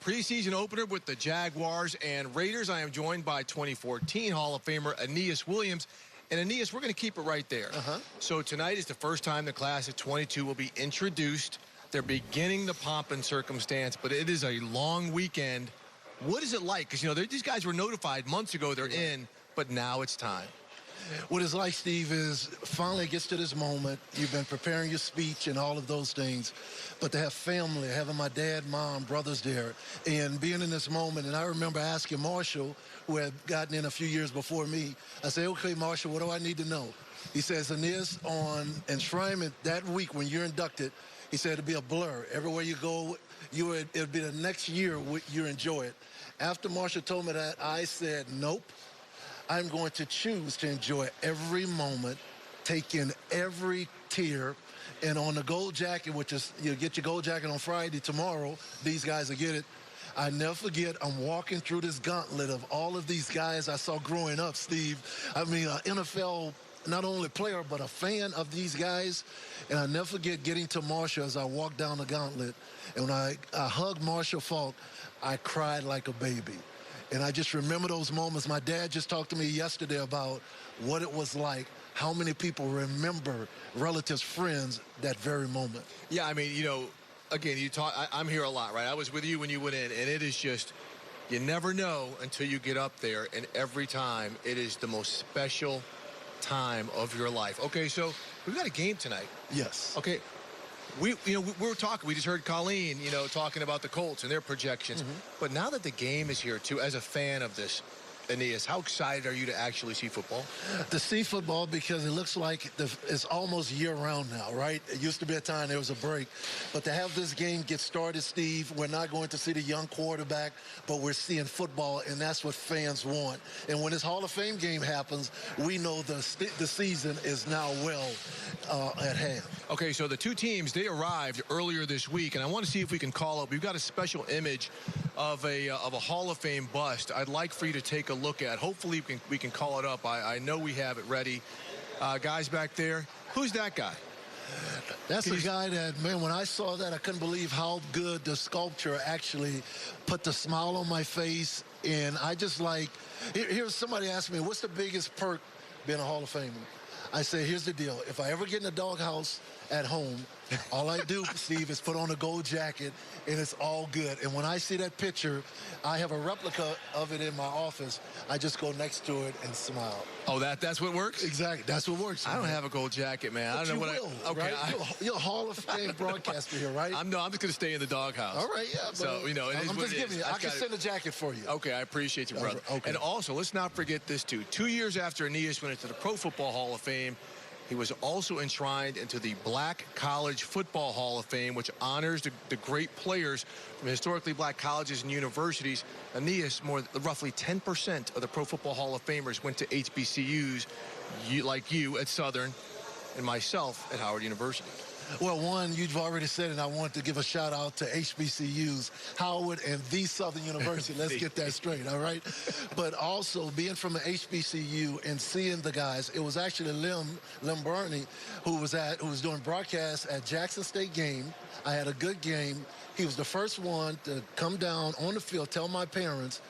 preseason opener with the Jaguars and Raiders. I am joined by 2014 Hall of Famer Aeneas Williams. And Aeneas, we're going to keep it right there. So tonight is the first time the class of 22 will be introduced. They're beginning the pomp and circumstance, but it is a long weekend. What is it like? Because, you know, these guys were notified months ago they're in, but now it's time. What it's like, Steve, is finally it gets to this moment. You've been preparing your speech and all of those things, but to have family, having my dad, mom, brothers there, and being in this moment. And I remember asking Marshall, who had gotten in a few years before me, I said, okay, Marshall, what do I need to know? He says, Aeneas, on enshrinement that week when you're inducted, he said it'll be a blur. Everywhere you go, it'll be the next year you enjoy it. After Marshall told me that, I said, nope. I'm going to choose to enjoy every moment, take in every tear, and on the gold jacket, which is, you get your gold jacket on Friday, tomorrow, these guys will get it. I never forget, I'm walking through this gauntlet of all of these guys I saw growing up, Steve. I mean, an NFL, not only player, but a fan of these guys. And I never forget getting to Marshall as I walked down the gauntlet. And when I hugged Marshall Falk, I cried like a baby. And I just remember those moments. My dad just talked to me yesterday about what it was like, how many people remember relatives, friends, that very moment. Yeah, I mean, you know, again, I'm here a lot, right? I was with you when you went in, and it is just, you never know until you get up there, and every time it is the most special time of your life. Okay, so we've got a game tonight. Yes. Okay. We were talking, we just heard Colleen, talking about the Colts and their projections. But now that the game is here, too, as a fan of this, Aeneas, how excited are you to actually see football? To see football, because it looks like it's almost year-round now, right? It used to be a time there was a break. But to have this game get started, Steve, we're not going to see the young quarterback, but we're seeing football, and that's what fans want. And when this Hall of Fame game happens, we know the season is now well at hand. Okay, so the two teams, they arrived earlier this week, and I want to see if we can call up. We've got a special image of a Hall of Fame bust I'd like for you to take a look at. Hopefully we can call it up. I know we have it ready. Guys back there, who's that guy? That's a guy that, man, when I saw that, I couldn't believe how good the sculpture actually put the smile on my face. And I just like, here's somebody asked me, what's the biggest perk being a Hall of Famer? I say, here's the deal. If I ever get in a doghouse at home, all I do, Steve, is put on a gold jacket, and it's all good. And when I see that picture, I have a replica of it in my office. I just go next to it and smile. Oh, that's what works? Exactly. That's what works. I don't have a gold jacket, man. But I don't know what okay, right? You're a Hall of Fame broadcaster here, right? I'm just going to stay in the doghouse. All right, yeah. So, it is I'm what just it giving is. you. I can send a jacket for you. Okay, I appreciate you, brother. Okay. And also, let's not forget this, too. 2 years after Aeneas went into the Pro Football Hall of Fame, he was also enshrined into the Black College Football Hall of Fame, which honors the great players from historically black colleges and universities. Aeneas, roughly 10% of the Pro Football Hall of Famers went to HBCUs, like you at Southern and myself at Howard University. Well, one, you've already said it. I want to give a shout out to HBCUs, Howard and the Southern University. Let's get that straight, all right? But also being from an HBCU and seeing the guys, it was actually Lim Burney who was doing broadcasts at Jackson State game. I had a good game. He was the first one to come down on the field, tell my parents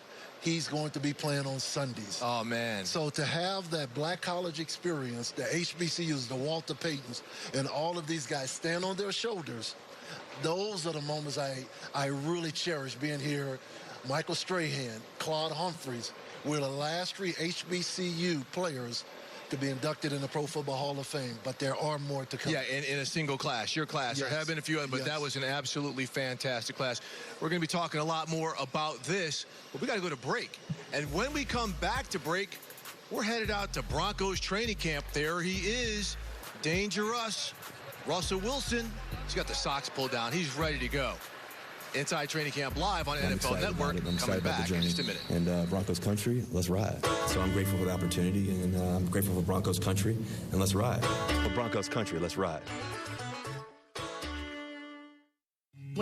he's going to be playing on Sundays. Oh, man. So to have that black college experience, the HBCUs, the Walter Paytons, and all of these guys stand on their shoulders, those are the moments I really cherish being here. Michael Strahan, Claude Humphreys, we're the last 3 HBCU players to be inducted in the Pro Football Hall of Fame, but there are more to come. Yeah, in a single class, your class. Yes. There have been a few others, but that was an absolutely fantastic class. We're going to be talking a lot more about this, but we got to go to break. And when we come back to break, we're headed out to Broncos training camp. There he is, Dangerous, Russell Wilson. He's got the socks pulled down. He's ready to go. Inside Training Camp live on NFL Network. Coming back in just a minute. And Broncos country, let's ride. So I'm grateful for the opportunity, and I'm grateful for Broncos country, and let's ride. For Broncos country, let's ride.